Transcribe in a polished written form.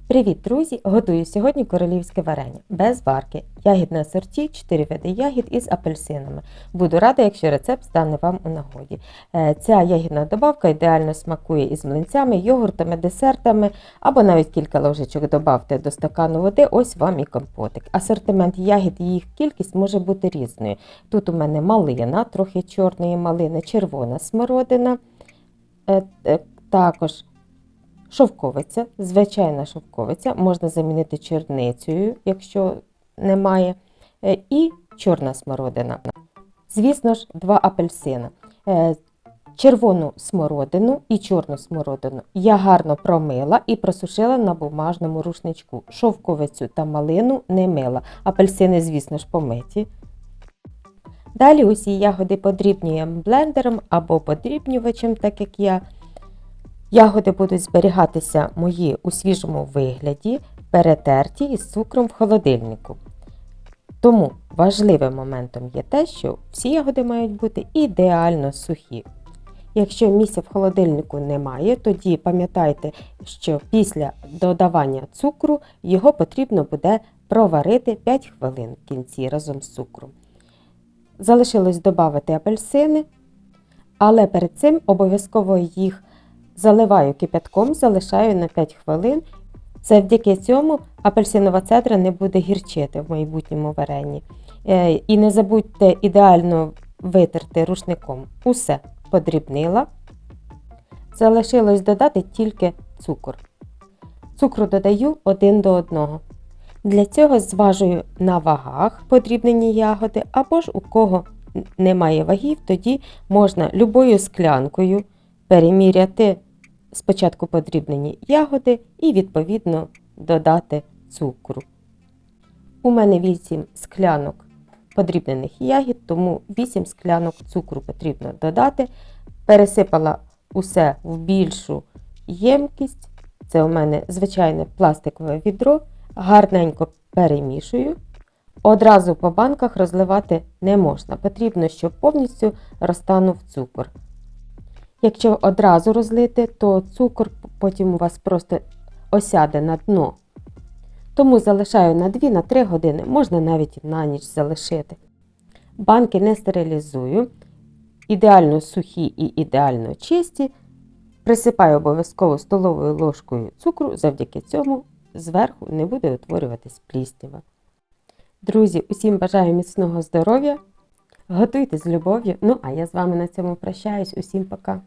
Привіт, друзі! Готую сьогодні королівське варення без варки. Ягідне асорті, 4 види ягід із апельсинами. Буду рада, якщо рецепт стане вам у нагоді. Ця ягідна добавка ідеально смакує із млинцями, йогуртами, десертами, або навіть кілька ложечок добавте до стакану води, ось вам і компотик. Асортимент ягід і їх кількість може бути різною. Тут у мене малина, трохи чорної малини, червона смородина, також шовковиця, звичайна шовковиця, можна замінити чорницею, якщо немає, і чорна смородина. Звісно ж, 2 апельсина. Червону смородину і чорну смородину я гарно промила і просушила на бумажному рушничку. Шовковицю та малину не мила. Апельсини, звісно ж, помиті. Далі усі ягоди подрібнюємо блендером або подрібнювачем, так як я. Ягоди будуть зберігатися мої у свіжому вигляді, перетерті із цукром в холодильнику. Тому важливим моментом є те, що всі ягоди мають бути ідеально сухі. Якщо місця в холодильнику немає, тоді пам'ятайте, що після додавання цукру його потрібно буде проварити 5 хвилин в кінці разом з цукром. Залишилось додати апельсини, але перед цим обов'язково їх заливаю кипятком, залишаю на 5 хвилин. Завдяки цьому апельсинова цедра не буде гірчити в майбутньому варенні. І не забудьте ідеально витерти рушником. Усе подрібнила. Залишилось додати тільки цукор. Цукру додаю 1 до 1. Для цього зважую на вагах подрібнені ягоди, або ж у кого немає вагів, тоді можна любою склянкою переміряти спочатку подрібнені ягоди і відповідно додати цукру. У мене 8 склянок подрібнених ягід, тому 8 склянок цукру потрібно додати. Пересипала усе в більшу ємкість, це у мене звичайне пластикове відро, гарненько перемішую. Одразу по банках розливати не можна, потрібно, щоб повністю розтанув цукор. Якщо одразу розлити, то цукор потім у вас просто осяде на дно. Тому залишаю на 2-3 години, можна навіть на ніч залишити. Банки не стерилізую, ідеально сухі і ідеально чисті. Присипаю обов'язково столовою ложкою цукру, завдяки цьому зверху не буде утворюватись пліснява. Друзі, усім бажаю міцного здоров'я, готуйте з любов'ю, ну а я з вами на цьому прощаюсь, усім пока!